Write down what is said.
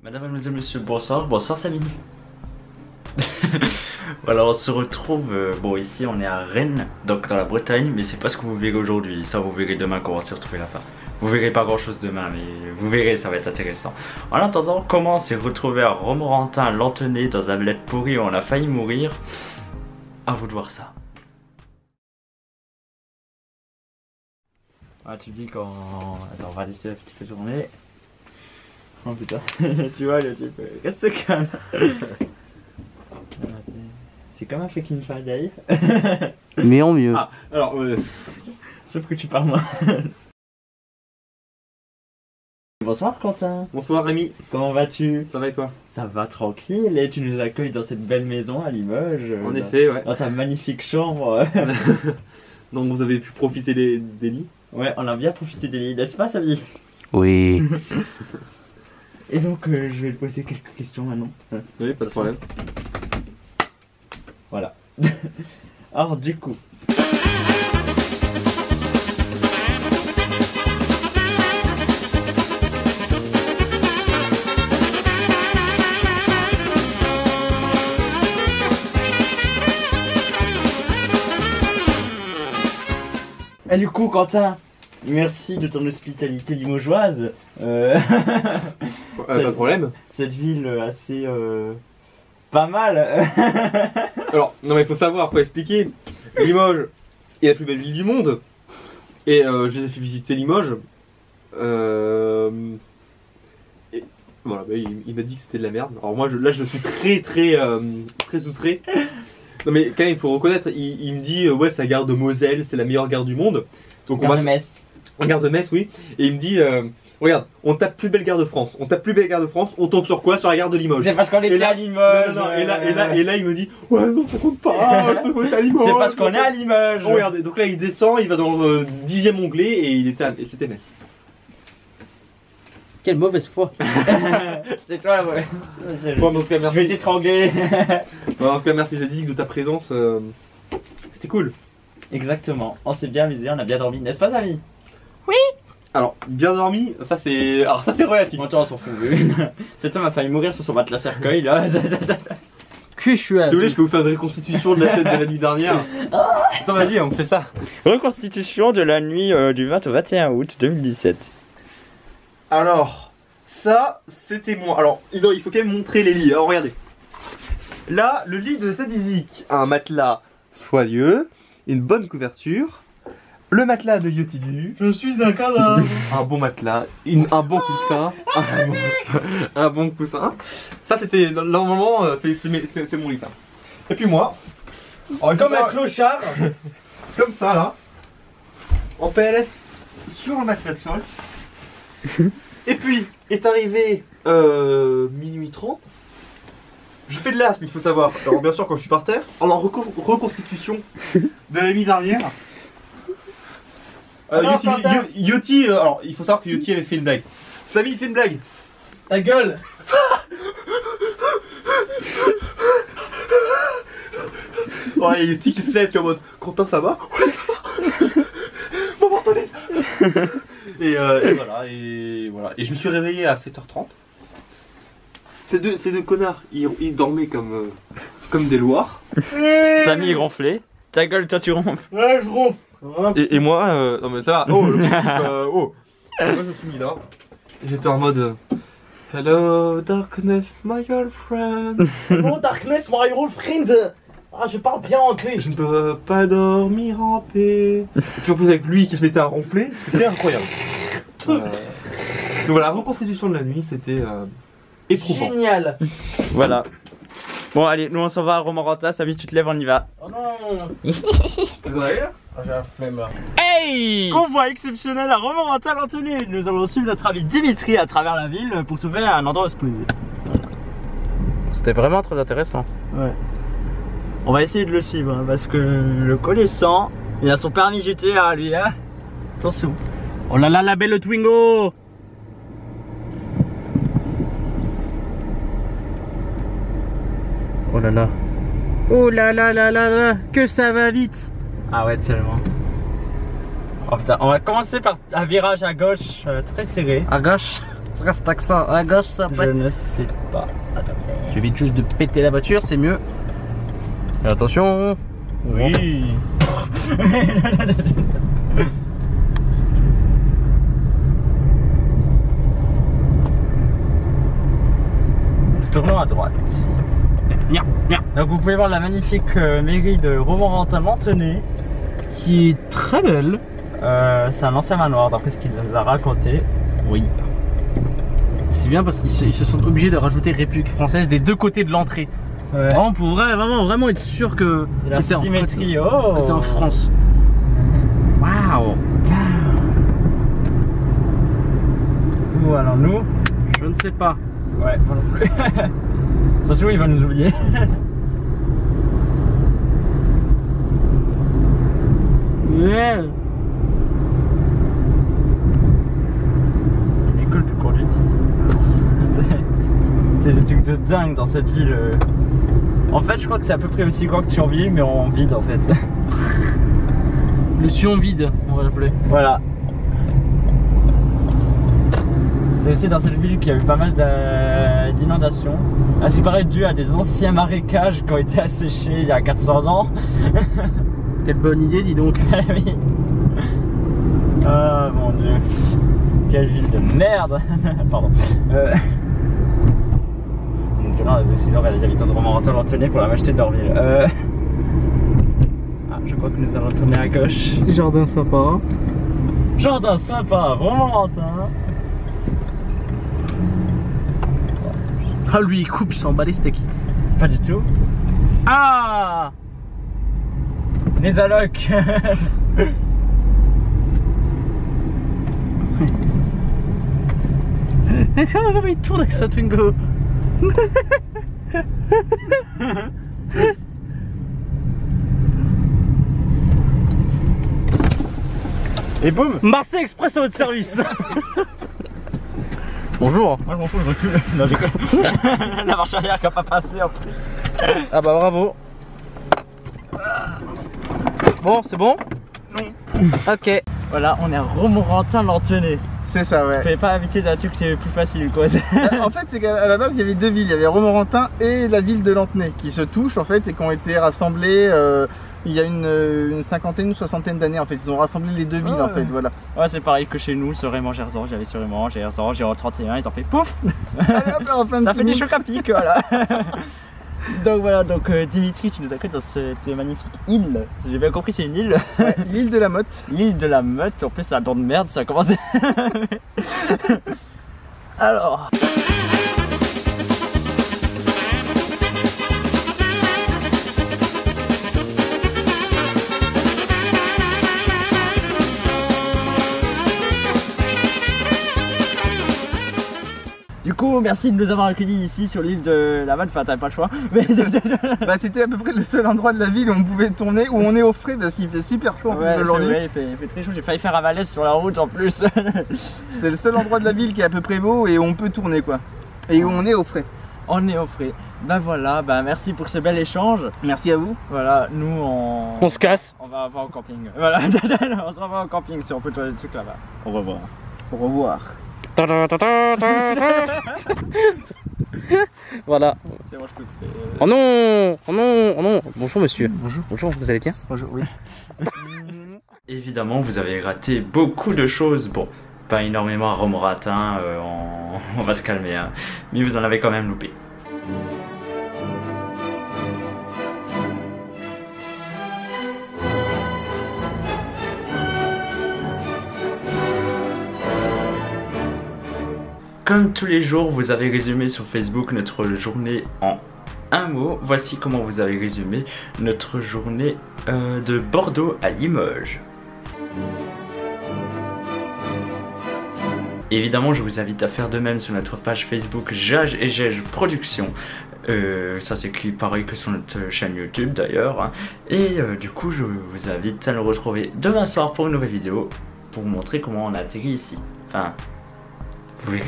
Madame, mademoiselle, monsieur, bonsoir, bonsoir Samy. Voilà, on se retrouve, bon ici on est à Rennes, donc dans la Bretagne, mais c'est pas ce que vous verrez aujourd'hui, ça vous verrez demain quand on va se retrouver là-bas. Vous verrez pas grand chose demain, mais vous verrez, ça va être intéressant. En attendant, comment on s'est retrouvé à Romorantin, Lanthenay, dans un bled pourri où on a failli mourir? À vous de voir ça. Ah, tu dis quand... Attends, on va laisser un petit peu tourner. Oh putain, tu vois le type, reste calme. C'est comme un fucking Friday. Mais en mieux. Ah, alors, sauf que tu parles moins. Bonsoir Quentin. Bonsoir Rémi. Comment vas-tu? Ça va et toi? Ça va tranquille, et tu nous accueilles dans cette belle maison à Limoges. En effet, ouais. Dans ta magnifique chambre. Donc vous avez pu profiter des lits? Ouais, on a bien profité des lits, n'est-ce pas Samy? Oui. Et donc je vais te poser quelques questions maintenant. Oui, pas de problème. Voilà. Alors du coup... Et du coup Quentin, merci de ton hospitalité limogeoise. Pas de problème. Cette ville assez pas mal. Alors, non mais il faut savoir, faut expliquer. Limoges est la plus belle ville du monde. Et je les ai fait visiter Limoges. Et voilà, bah, il m'a dit que c'était de la merde. Alors moi, là je suis très outré. Non mais quand même, il faut reconnaître, il me dit ouais, c'est la gare de Moselle, c'est la meilleure gare du monde. Donc Gare de Metz. En gare de Metz, oui. Et il me dit regarde, on tape plus belle gare de France. On tape plus belle gare de France, on tombe sur quoi? Sur la gare de Limoges. C'est parce qu'on était là, à Limoges. Non, et là, il me dit ouais, non, ça compte pas, je peux pas être à Limoges. C'est parce qu'on est à Limoges. Oh, regardez, donc là, il descend, il va dans le 10e onglet et c'était Metz. Quelle mauvaise foi. C'est toi, ouais. Bon, en tout cas, Je merci. vais t'étrangler. Bon, en tout cas, merci Zadig de ta présence. C'était cool. Exactement. On s'est bien amusé, on a bien dormi, n'est-ce pas, Samy? Alors, bien dormi, ça c'est relatif. Bon, toi, on s'en fout. Cet homme a failli mourir sur son matelas cercueil, là. Que je suis à. Si vous voulez, je peux vous faire une reconstitution de la scène de la nuit dernière. Attends, vas-y, on fait ça. Reconstitution de la nuit du 20 au 21 août 2017. Alors, ça, c'était moi. Alors, il faut quand même montrer les lits. Alors, regardez. Là, le lit de Zadig, un matelas soyeux, une bonne couverture, le matelas de Yotidu. Je suis un cadavre. Un bon matelas, un bon coussin, un bon coussin. Ça, c'était normalement, c'est mon lit, ça. Et puis moi, comme un clochard, comme ça là, en PLS sur le matelas de sol. Et puis est arrivé minuit 30. Je fais de l'asthme, il faut savoir. Alors bien sûr quand je suis par terre. Alors reconstitution de la nuit dernière. Yoti, alors il faut savoir que Yoti avait fait une blague. Samy il fait une blague. Ta gueule. Ouais, Yoti qui se lève qui est en mode Quentin ça va? Ouais ça va. Mon porte-monnaie. Et voilà, et je me suis réveillé à 7h30. Ces deux connards, ils dormaient comme des loirs. Samy est ronflé. Ta gueule, toi, tu ronfles. Ouais, je ronfle. Et moi, non mais ça va. Oh, oh. Et moi je me suis mis là. Et j'étais en mode Hello darkness, my old friend. Hello darkness, my old friend. Ah, je parle bien anglais. Je ne peux pas dormir en paix. Et puis en plus avec lui qui se mettait à ronfler, c'était incroyable. Donc voilà, la reconstitution de la nuit, c'était éprouvant. Génial. Voilà. Bon, allez, nous on s'en va à Romorantin. Samy, tu te lèves, on y va. Oh non. Vous allez là? Ah, j'ai la flemme là. Hey! Convoi exceptionnel à Romorantin, Lanthenay. Nous allons suivre notre ami Dimitri à travers la ville pour trouver un endroit où se poser. C'était vraiment très intéressant. Ouais. On va essayer de le suivre hein, parce que le connaissant, il a son permis GTA lui, hein. Attention. Oh là là, la belle Twingo. Oh là là. Oh là là là là là. Que ça va vite. Ah ouais, tellement. Oh putain, on va commencer par un virage à gauche très serré. À gauche. C'est quoi cet accent à gauche ça Je ne sais pas. Attends. J'évite juste de péter la voiture, c'est mieux. Et attention. Oui. Tournons à droite. Donc vous pouvez voir la magnifique mairie de Romorantin-Lanthenay. Qui est très belle. C'est un ancien manoir d'après ce qu'il nous a raconté. Oui. C'est bien parce qu'ils se sont obligés de rajouter République française des deux côtés de l'entrée. Ouais. Vraiment pour vraiment être sûr que C'est la t'es symétrie. t'es en France. Waouh. Où allons-nous? Je ne sais pas. Ouais, moi non plus. Ça se trouve, il va nous oublier. Ouais. Une école de conduite ici. C'est des trucs de dingue dans cette ville. En fait, je crois que c'est à peu près aussi grand que Thionville, mais en vide en fait. Le Thion vide, on va l'appeler. Voilà. C'est aussi dans cette ville qu'il y a eu pas mal d'inondations. Ah, c'est pareil dû à des anciens marécages qui ont été asséchés il y a 400 ans. Quelle bonne idée, dis donc. Oui. Ah mon dieu. Quelle ville de merde. Pardon. Donc là, les habitants de Romorantin-Lanthenay pour la m'acheter d'Orville. Ah, je crois que nous allons tourner à gauche. Petit jardin sympa. Jardin sympa, Romorantin. Ah lui il coupe, il s'en bat les steaks. Pas du tout. Ah. Les allocs. Comment il tourne avec sa Twingo. Et boum. Marseille Express à votre service. Bonjour. Moi je m'en fous, je recule. Non, j'ai la marche arrière qui a pas passé en plus. Ah bah bravo. Bon, c'est bon? Non. Ok. Voilà, on est à Romorantin-Lanthenay. C'est ça, ouais. Vous pouvez pas habiter d'un truc, c'est plus facile quoi. En fait, c'est qu'à la base, il y avait deux villes. Il y avait Romorantin et la ville de Lanthenay qui se touchent en fait et qui ont été rassemblées il y a une cinquantaine ou soixantaine d'années en fait. Ils ont rassemblé les deux villes en fait, voilà. Ouais, c'est pareil que chez nous, sur Raymond-Gerzan. J'allais sur Raymond-Gerzan, j'ai en 31, ils ont fait pouf. Allez, hop, là, on fait un Ça petit fait des mix. chocs à pic, voilà. Donc voilà, donc Dimitri, tu nous accueilles dans cette magnifique île. J'ai bien compris, c'est une île. Ouais, l'île de la Motte. L'île de la Meute, en plus ça a un nom de merde, ça a commencé. Alors. Du coup, merci de nous avoir accueillis ici sur l'île de la Meute. Enfin, t'avais pas le choix. Mais Bah, c'était à peu près le seul endroit de la ville où on pouvait tourner, où on est au frais parce qu'il fait super chaud en plus ouais, aujourd'hui. il fait très chaud. J'ai failli faire un malaise sur la route en plus. C'est le seul endroit de la ville qui est à peu près beau et où on peut tourner quoi. Et où on est au frais. On est au frais. Ben voilà, ben merci pour ce bel échange. Merci à vous. Voilà, nous On se casse. on va au camping. Voilà, on se revoit au camping si on peut trouver des trucs là-bas. Au revoir. Au revoir. Voilà. C'est bon, je peux couper. Oh non. Oh non. Oh non. Bonjour monsieur. Bonjour. Bonjour, vous allez bien? Bonjour, oui. Évidemment, vous avez raté beaucoup de choses. Bon, pas énormément à Romorantin, on va se calmer, hein. Mais vous en avez quand même loupé. Comme tous les jours, vous avez résumé sur Facebook notre journée en un mot. Voici comment vous avez résumé notre journée de Bordeaux à Limoges. Évidemment, je vous invite à faire de même sur notre page Facebook Jage et Gege Productions. Ça s'écrit pareil que sur notre chaîne YouTube d'ailleurs, hein. Et du coup, je vous invite à nous retrouver demain soir pour une nouvelle vidéo pour vous montrer comment on a atterri ici. Enfin, oui.